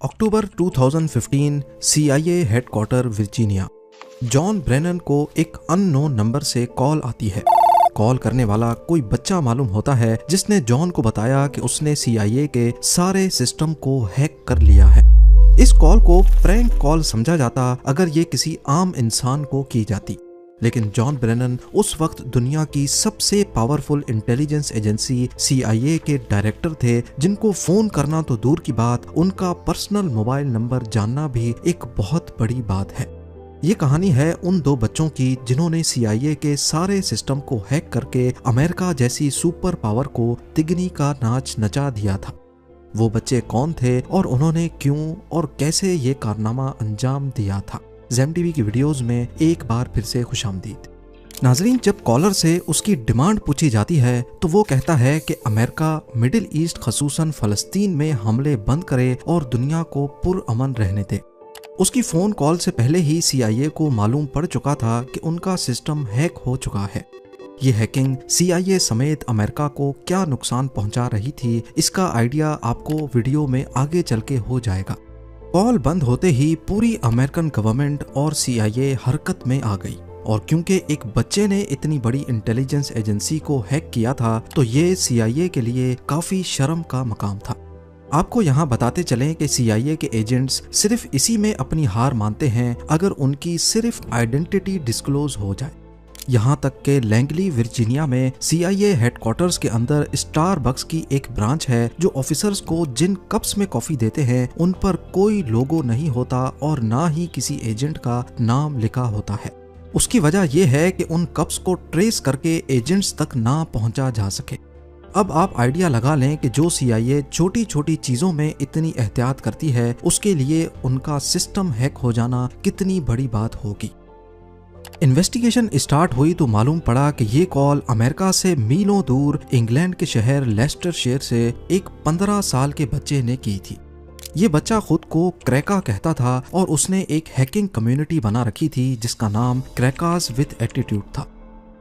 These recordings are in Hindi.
अक्टूबर 2015 CIA headquarter Virginia. John Brennan को एक अननोन नंबर से कॉल आती है। कॉल करने वाला कोई बच्चा मालूम होता है जिसने जॉन को बताया कि उसने CIA के सारे सिस्टम को हैक कर लिया है। इस कॉल को प्रैंक कॉल समझा जाता अगर ये किसी आम इंसान को की जाती, लेकिन जॉन ब्रेनन उस वक्त दुनिया की सबसे पावरफुल इंटेलिजेंस एजेंसी CIA के डायरेक्टर थे, जिनको फोन करना तो दूर की बात, उनका पर्सनल मोबाइल नंबर जानना भी एक बहुत बड़ी बात है। ये कहानी है उन दो बच्चों की जिन्होंने CIA के सारे सिस्टम को हैक करके अमेरिका जैसी सुपर पावर को तिगनी का नाच नचा दिया था। वो बच्चे कौन थे और उन्होंने क्यों और कैसे ये कारनामा अंजाम दिया था। ज़ेम टीवी की वीडियोस में एक बार फिर से खुशामदीद। नाजरीन, जब कॉलर से उसकी डिमांड पूछी जाती है तो वो कहता है कि अमेरिका मिडिल ईस्ट खसूसन फ़लस्तीन में हमले बंद करे और दुनिया को पुरअमन रहने दे। उसकी फ़ोन कॉल से पहले ही CIA को मालूम पड़ चुका था कि उनका सिस्टम हैक हो चुका है। ये हैकिंग CIA समेत अमेरिका को क्या नुकसान पहुंचा रही थी, इसका आइडिया आपको वीडियो में आगे चल के हो जाएगा। कॉल बंद होते ही पूरी अमेरिकन गवर्नमेंट और CIA हरकत में आ गई, और क्योंकि एक बच्चे ने इतनी बड़ी इंटेलिजेंस एजेंसी को हैक किया था तो ये CIA के लिए काफी शर्म का मकाम था। आपको यहाँ बताते चलें कि CIA के एजेंट्स सिर्फ इसी में अपनी हार मानते हैं अगर उनकी सिर्फ आइडेंटिटी डिस्क्लोज हो जाए। यहाँ तक कि लैंगली वर्जीनिया में CIA हेडक्वार्टर्स के अंदर स्टारबक्स की एक ब्रांच है जो ऑफिसर्स को जिन कप्स में कॉफी देते हैं उन पर कोई लोगो नहीं होता और ना ही किसी एजेंट का नाम लिखा होता है। उसकी वजह यह है कि उन कप्स को ट्रेस करके एजेंट्स तक ना पहुंचा जा सके। अब आप आइडिया लगा लें कि जो CIA छोटी छोटी चीजों में इतनी एहतियात करती है, उसके लिए उनका सिस्टम हैक हो जाना कितनी बड़ी बात होगी। इन्वेस्टिगेशन स्टार्ट हुई तो मालूम पड़ा कि ये कॉल अमेरिका से मीलों दूर इंग्लैंड के शहर लेस्टरशायर से एक 15 साल के बच्चे ने की थी। ये बच्चा खुद को क्रैका कहता था और उसने एक हैकिंग कम्युनिटी बना रखी थी जिसका नाम क्रैकास विद एटीट्यूड था।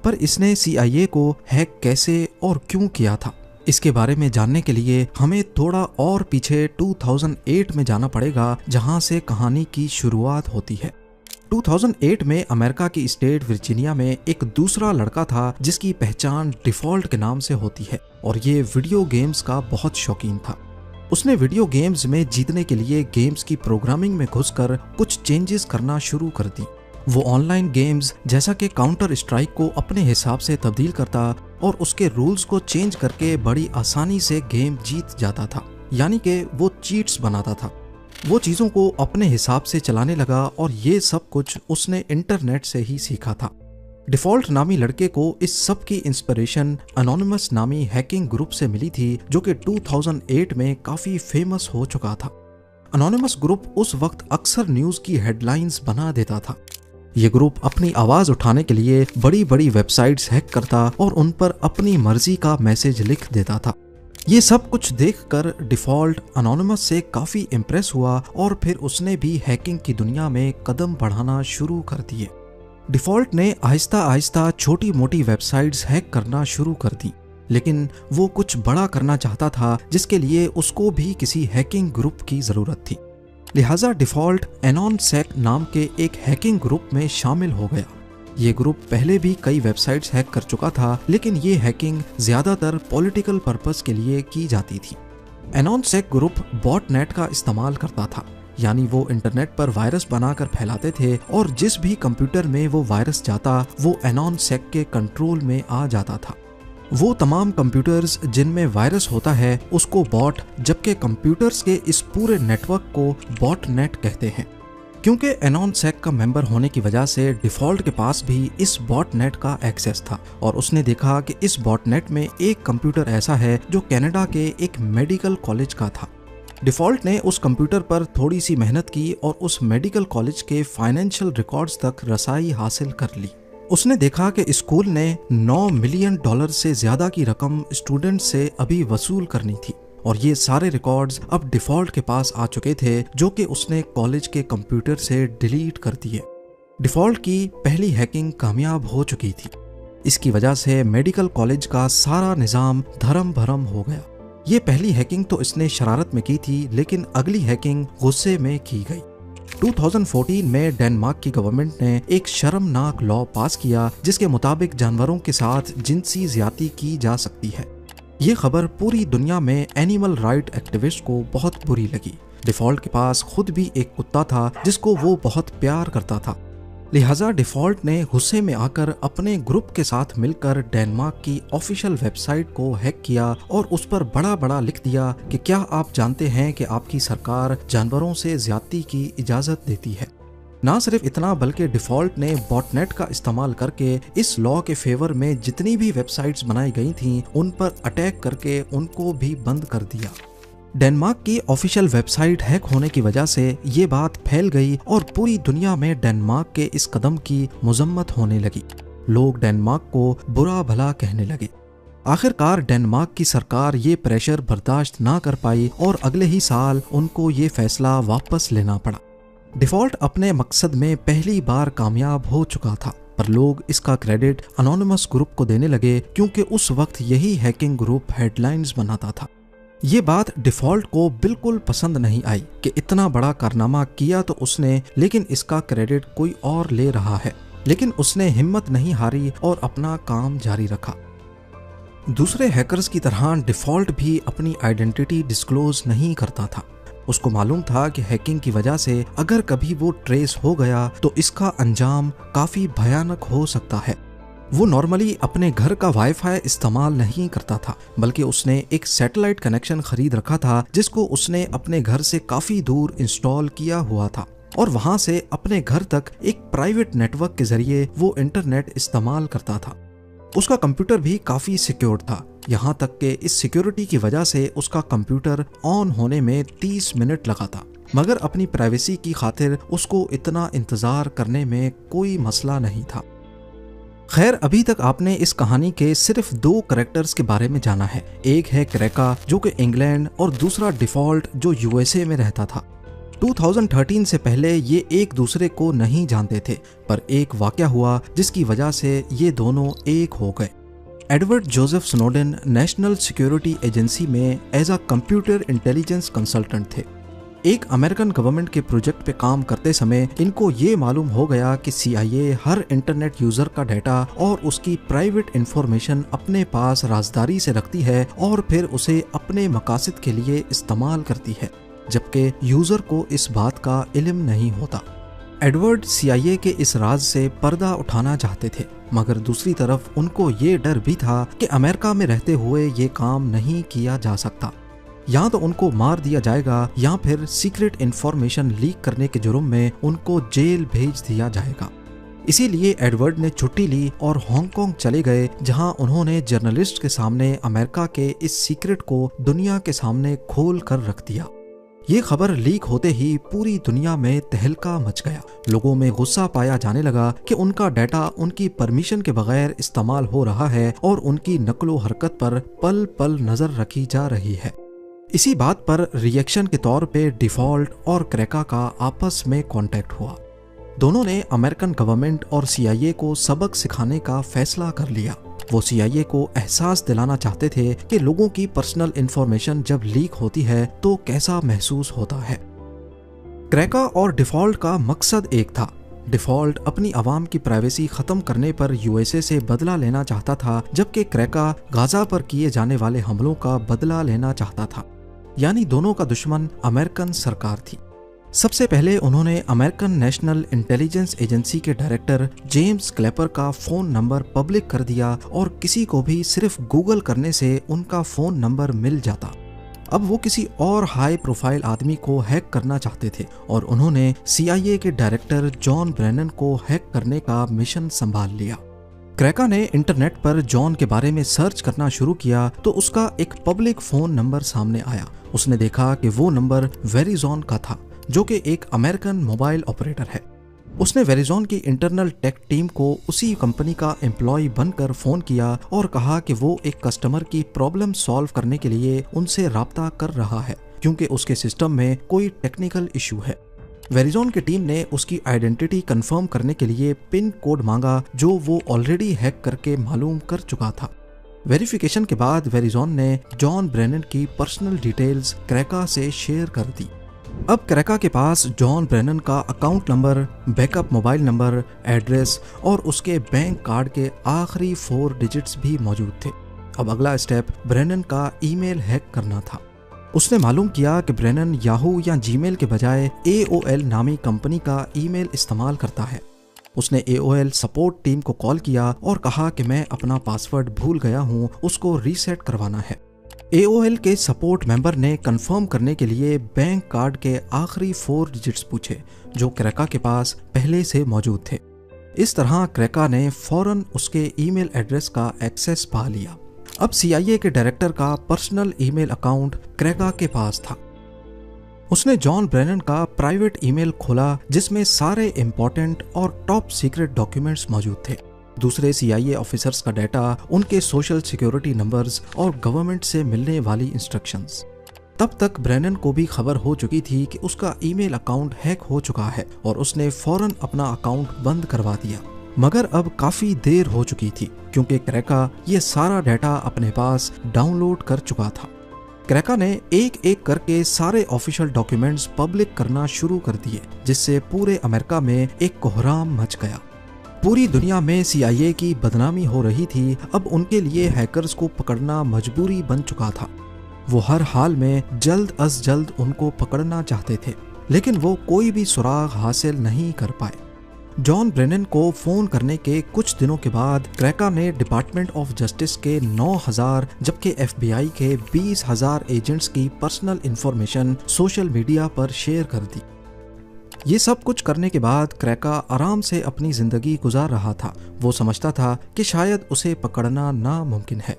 पर इसने CIA को हैक कैसे और क्यों किया था, इसके बारे में जानने के लिए हमें थोड़ा और पीछे 2008 में जाना पड़ेगा, जहां से कहानी की शुरुआत होती है। 2008 में अमेरिका की स्टेट वर्जीनिया में एक दूसरा लड़का था जिसकी पहचान डिफॉल्ट के नाम से होती है, और ये वीडियो गेम्स का बहुत शौकीन था। उसने वीडियो गेम्स में जीतने के लिए गेम्स की प्रोग्रामिंग में घुसकर कुछ चेंजेस करना शुरू कर दी। वो ऑनलाइन गेम्स जैसा कि काउंटर स्ट्राइक को अपने हिसाब से तब्दील करता और उसके रूल्स को चेंज करके बड़ी आसानी से गेम जीत जाता था, यानी कि वो चीट्स बनाता था। वो चीज़ों को अपने हिसाब से चलाने लगा और ये सब कुछ उसने इंटरनेट से ही सीखा था। डिफॉल्ट नामी लड़के को इस सब की इंस्पिरेशन एनोनिमस नामी हैकिंग ग्रुप से मिली थी, जो कि 2008 में काफ़ी फेमस हो चुका था। एनोनिमस ग्रुप उस वक्त अक्सर न्यूज़ की हेडलाइंस बना देता था। ये ग्रुप अपनी आवाज़ उठाने के लिए बड़ी बड़ी वेबसाइट्स हैक करता और उन पर अपनी मर्जी का मैसेज लिख देता था। ये सब कुछ देखकर डिफॉल्ट एनोनिमस से काफ़ी इम्प्रेस हुआ और फिर उसने भी हैकिंग की दुनिया में कदम बढ़ाना शुरू कर दिए। डिफॉल्ट ने आहिस्ता आहिस्ता छोटी मोटी वेबसाइट्स हैक करना शुरू कर दी, लेकिन वो कुछ बड़ा करना चाहता था जिसके लिए उसको भी किसी हैकिंग ग्रुप की ज़रूरत थी। लिहाजा डिफॉल्ट एनॉनसेक नाम के एक हैकिंग ग्रुप में शामिल हो गया। ये ग्रुप पहले भी कई वेबसाइट्स हैक कर चुका था, लेकिन ये हैकिंग ज़्यादातर पॉलिटिकल पर्पस के लिए की जाती थी। एनॉनसेक ग्रुप बॉटनेट का इस्तेमाल करता था, यानी वो इंटरनेट पर वायरस बनाकर फैलाते थे और जिस भी कंप्यूटर में वो वायरस जाता वो एनॉनसेक के कंट्रोल में आ जाता था। वो तमाम कंप्यूटर्स जिनमें वायरस होता है उसको बॉट, जबकि कंप्यूटर्स के इस पूरे नेटवर्क को बॉटनेट कहते हैं। क्योंकि एनॉनसेक का मेंबर होने की वजह से डिफॉल्ट के पास भी इस बॉटनेट का एक्सेस था, और उसने देखा कि इस बॉटनेट में एक कंप्यूटर ऐसा है जो कनाडा के एक मेडिकल कॉलेज का था। डिफॉल्ट ने उस कंप्यूटर पर थोड़ी सी मेहनत की और उस मेडिकल कॉलेज के फाइनेंशियल रिकॉर्ड्स तक रसाई हासिल कर ली। उसने देखा कि स्कूल ने $9 मिलियन से ज्यादा की रकम स्टूडेंट से अभी वसूल करनी थी, और ये सारे रिकॉर्ड्स अब डिफॉल्ट के पास आ चुके थे, जो कि उसने कॉलेज के कंप्यूटर से डिलीट कर दिए। डिफॉल्ट की पहली हैकिंग कामयाब हो चुकी थी। इसकी वजह से मेडिकल कॉलेज का सारा निज़ाम धर्म भरम हो गया। ये पहली हैकिंग तो इसने शरारत में की थी, लेकिन अगली हैकिंग गुस्से में की गई। 2014 में डेनमार्क की गवर्नमेंट ने एक शर्मनाक लॉ पास किया जिसके मुताबिक जानवरों के साथ जिनसी ज्यादती की जा सकती है। ये खबर पूरी दुनिया में एनिमल राइट एक्टिविस्ट को बहुत बुरी लगी। डिफॉल्ट के पास खुद भी एक कुत्ता था जिसको वो बहुत प्यार करता था। लिहाजा डिफॉल्ट ने गुस्से में आकर अपने ग्रुप के साथ मिलकर डेनमार्क की ऑफिशियल वेबसाइट को हैक किया और उस पर बड़ा बड़ा लिख दिया कि क्या आप जानते हैं कि आपकी सरकार जानवरों से ज्यादती की इजाजत देती है। ना सिर्फ इतना बल्कि डिफॉल्ट ने बॉटनेट का इस्तेमाल करके इस लॉ के फेवर में जितनी भी वेबसाइट्स बनाई गई थीं उन पर अटैक करके उनको भी बंद कर दिया। डेनमार्क की ऑफिशियल वेबसाइट हैक होने की वजह से ये बात फैल गई और पूरी दुनिया में डेनमार्क के इस कदम की मजम्मत होने लगी। लोग डेनमार्क को बुरा भला कहने लगे। आखिरकार डेनमार्क की सरकार ये प्रेशर बर्दाश्त ना कर पाई और अगले ही साल उनको ये फैसला वापस लेना पड़ा। डिफॉल्ट अपने मकसद में पहली बार कामयाब हो चुका था, पर लोग इसका क्रेडिट अनोनिमस ग्रुप को देने लगे क्योंकि उस वक्त यही हैकिंग ग्रुप हेडलाइंस बनाता था। ये बात डिफॉल्ट को बिल्कुल पसंद नहीं आई कि इतना बड़ा कारनामा किया तो उसने, लेकिन इसका क्रेडिट कोई और ले रहा है। लेकिन उसने हिम्मत नहीं हारी और अपना काम जारी रखा। दूसरे हैकर्स की तरह डिफॉल्ट भी अपनी आइडेंटिटी डिस्क्लोज नहीं करता था। उसको मालूम था कि हैकिंग की वजह से अगर कभी वो ट्रेस हो गया तो इसका अंजाम काफी भयानक हो सकता है। वो नॉर्मली अपने घर का वाईफाई इस्तेमाल नहीं करता था, बल्कि उसने एक सैटेलाइट कनेक्शन खरीद रखा था जिसको उसने अपने घर से काफी दूर इंस्टॉल किया हुआ था और वहां से अपने घर तक एक प्राइवेट नेटवर्क के जरिए वो इंटरनेट इस्तेमाल करता था। उसका कंप्यूटर भी काफी सिक्योर था, यहाँ तक कि इस सिक्योरिटी की वजह से उसका कंप्यूटर ऑन होने में 30 मिनट लगा था। मगर अपनी प्राइवेसी की खातिर उसको इतना इंतजार करने में कोई मसला नहीं था। खैर, अभी तक आपने इस कहानी के सिर्फ 2 कैरेक्टर्स के बारे में जाना है। एक है क्रैका जो कि इंग्लैंड और दूसरा डिफॉल्ट जो यूएसए में रहता था। 2013 से पहले ये एक दूसरे को नहीं जानते थे, पर एक वाकया हुआ जिसकी वजह से ये दोनों एक हो गए। Edward Joseph Snowden National Security Agency में as a computer intelligence consultant थे। एक अमेरिकन गवर्नमेंट के प्रोजेक्ट पे काम करते समय इनको ये मालूम हो गया कि CIA हर इंटरनेट यूजर का डाटा और उसकी प्राइवेट इंफॉर्मेशन अपने पास राजदारी से रखती है और फिर उसे अपने मकासद के लिए इस्तेमाल करती है, जबकि यूजर को इस बात का इल्म नहीं होता। एडवर्ड CIA के इस राज से पर्दा उठाना चाहते थे, मगर दूसरी तरफ उनको ये डर भी था कि अमेरिका में रहते हुए ये काम नहीं किया जा सकता। या तो उनको मार दिया जाएगा या फिर सीक्रेट इंफॉर्मेशन लीक करने के जुर्म में उनको जेल भेज दिया जाएगा। इसीलिए एडवर्ड ने छुट्टी ली और हांगकांग चले गए, जहां उन्होंने जर्नलिस्ट के सामने अमेरिका के इस सीक्रेट को दुनिया के सामने खोल कर रख दिया। ये खबर लीक होते ही पूरी दुनिया में तहलका मच गया। लोगों में गुस्सा पाया जाने लगा कि उनका डाटा उनकी परमिशन के बगैर इस्तेमाल हो रहा है और उनकी नकलो हरकत पर पल पल नजर रखी जा रही है। इसी बात पर रिएक्शन के तौर पे डिफॉल्ट और क्रैका का आपस में कांटेक्ट हुआ। दोनों ने अमेरिकन गवर्नमेंट और CIA को सबक सिखाने का फैसला कर लिया। वो CIA को एहसास दिलाना चाहते थे कि लोगों की पर्सनल इंफॉर्मेशन जब लीक होती है तो कैसा महसूस होता है। क्रैका और डिफॉल्ट का मकसद एक था। डिफॉल्ट अपनी आवाम की प्राइवेसी खत्म करने पर USA से बदला लेना चाहता था, जबकि क्रैका गाजा पर किए जाने वाले हमलों का बदला लेना चाहता था। यानी दोनों का दुश्मन अमेरिकन सरकार थी। सबसे पहले उन्होंने अमेरिकन नेशनल इंटेलिजेंस एजेंसी के डायरेक्टर जेम्स क्लैपर का फोन नंबर पब्लिक कर दिया और किसी को भी सिर्फ गूगल करने से उनका फोन नंबर मिल जाता। अब वो किसी और हाई प्रोफाइल आदमी को हैक करना चाहते थे और उन्होंने CIA के डायरेक्टर जॉन ब्रेनन को हैक करने का मिशन संभाल लिया। क्रैका ने इंटरनेट पर जॉन के बारे में सर्च करना शुरू किया तो उसका एक पब्लिक फोन नंबर सामने आया। उसने देखा कि वो नंबर वेरिजॉन का था, जो कि एक अमेरिकन मोबाइल ऑपरेटर है। उसने वेरिजॉन की इंटरनल टेक टीम को उसी कंपनी का एम्प्लॉय बनकर फोन किया और कहा कि वो एक कस्टमर की प्रॉब्लम सॉल्व करने के लिए उनसे राब्ता कर रहा है, क्योंकि उसके सिस्टम में कोई टेक्निकल इशू है। वेरिजॉन की टीम ने उसकी आइडेंटिटी कंफर्म करने के लिए पिन कोड मांगा, जो वो ऑलरेडी हैक करके मालूम कर चुका था। वेरिफिकेशन के बाद वेरिजॉन ने जॉन ब्रेनन की पर्सनल डिटेल्स क्रेका से शेयर कर दी। अब क्रेका के पास जॉन ब्रेनन का account number, backup mobile number, address और उसके बैंक कार्ड के आखिरी 4 डिजिट्स भी मौजूद थे। अब अगला स्टेप ब्रेनन का ईमेल हैक करना था। उसने मालूम किया कि ब्रेनन याहू या जीमेल के बजाय AOL नामी कंपनी का ईमेल इस्तेमाल करता है। उसने AOL सपोर्ट टीम को कॉल किया और कहा कि मैं अपना पासवर्ड भूल गया हूँ, उसको रीसेट करवाना है। AOL के सपोर्ट मेंबर ने कंफर्म करने के लिए बैंक कार्ड के आखिरी 4 डिजिट्स पूछे जो क्रेका के पास पहले से मौजूद थे। इस तरह क्रेका ने फौरन उसके ईमेल एड्रेस का एक्सेस पा लिया। अब CIA के डायरेक्टर का पर्सनल ईमेल अकाउंट क्रेका के पास था। उसने जॉन ब्रेनन का प्राइवेट ईमेल खोला जिसमें सारे इंपॉर्टेंट और टॉप सीक्रेट डॉक्यूमेंट्स मौजूद थे। दूसरे CIA ऑफिसर्स का डाटा, उनके सोशल सिक्योरिटी नंबर्स और गवर्नमेंट से मिलने वाली इंस्ट्रक्शंस। तब तक ब्रेनन को भी खबर हो चुकी थी कि उसका ईमेल अकाउंट हैक हो चुका है और उसने फौरन अपना अकाउंट बंद करवा दिया। मगर अब काफी देर हो चुकी थी क्योंकि क्रेका ये सारा डाटा अपने पास डाउनलोड कर चुका था। क्रेका ने एक एक करके सारे ऑफिशियल डॉक्यूमेंट्स पब्लिक करना शुरू कर दिए, जिससे पूरे अमेरिका में एक कोहराम मच गया। पूरी दुनिया में CIA की बदनामी हो रही थी। अब उनके लिए हैकर्स को पकड़ना मजबूरी बन चुका था। वो हर हाल में जल्द अज जल्द उनको पकड़ना चाहते थे, लेकिन वो कोई भी सुराग हासिल नहीं कर पाए। जॉन ब्रेनन को फोन करने के कुछ दिनों के बाद क्रेका ने डिपार्टमेंट ऑफ जस्टिस के 9,000 जबकि FBI के 20,000 एजेंट्स की पर्सनल इंफॉर्मेशन सोशल मीडिया पर शेयर कर दी। ये सब कुछ करने के बाद क्रेका आराम से अपनी जिंदगी गुजार रहा था। वो समझता था कि शायद उसे पकड़ना नामुमकिन है।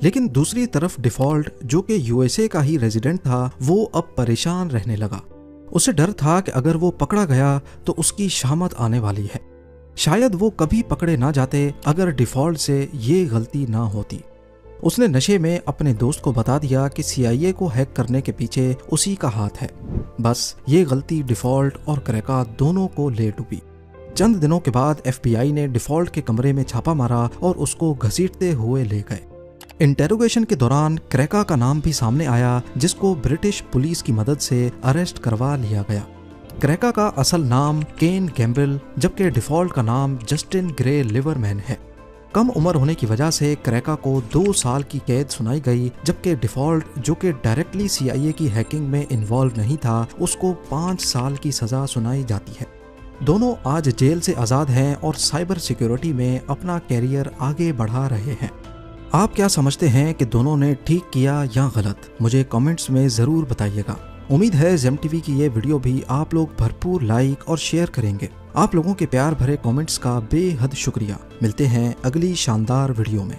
लेकिन दूसरी तरफ डिफॉल्ट, जो कि USA का ही रेजिडेंट था, वो अब परेशान रहने लगा। उसे डर था कि अगर वो पकड़ा गया तो उसकी शामत आने वाली है। शायद वो कभी पकड़े ना जाते अगर डिफॉल्ट से ये गलती ना होती। उसने नशे में अपने दोस्त को बता दिया कि CIA को हैक करने के पीछे उसी का हाथ है। बस ये गलती डिफॉल्ट और क्रेका दोनों को ले डूबी। चंद दिनों के बाद FBI ने डिफॉल्ट के कमरे में छापा मारा और उसको घसीटते हुए ले गए। इंटेरोगेशन के दौरान क्रेका का नाम भी सामने आया, जिसको ब्रिटिश पुलिस की मदद से अरेस्ट करवा लिया गया। क्रेका का असल नाम केन गैम्बल, जबकि डिफॉल्ट का नाम जस्टिन ग्रे लिवरमैन है। कम उम्र होने की वजह से क्रेका को 2 साल की कैद सुनाई गई, जबकि डिफॉल्ट, जो कि डायरेक्टली CIA की हैकिंग में इन्वॉल्व नहीं था, उसको 5 साल की सजा सुनाई जाती है। दोनों आज जेल से आज़ाद हैं और साइबर सिक्योरिटी में अपना कैरियर आगे बढ़ा रहे हैं। आप क्या समझते हैं कि दोनों ने ठीक किया या गलत? मुझे कमेंट्स में ज़रूर बताइएगा। उम्मीद है जेम TV की ये वीडियो भी आप लोग भरपूर लाइक और शेयर करेंगे। आप लोगों के प्यार भरे कमेंट्स का बेहद शुक्रिया। मिलते हैं अगली शानदार वीडियो में।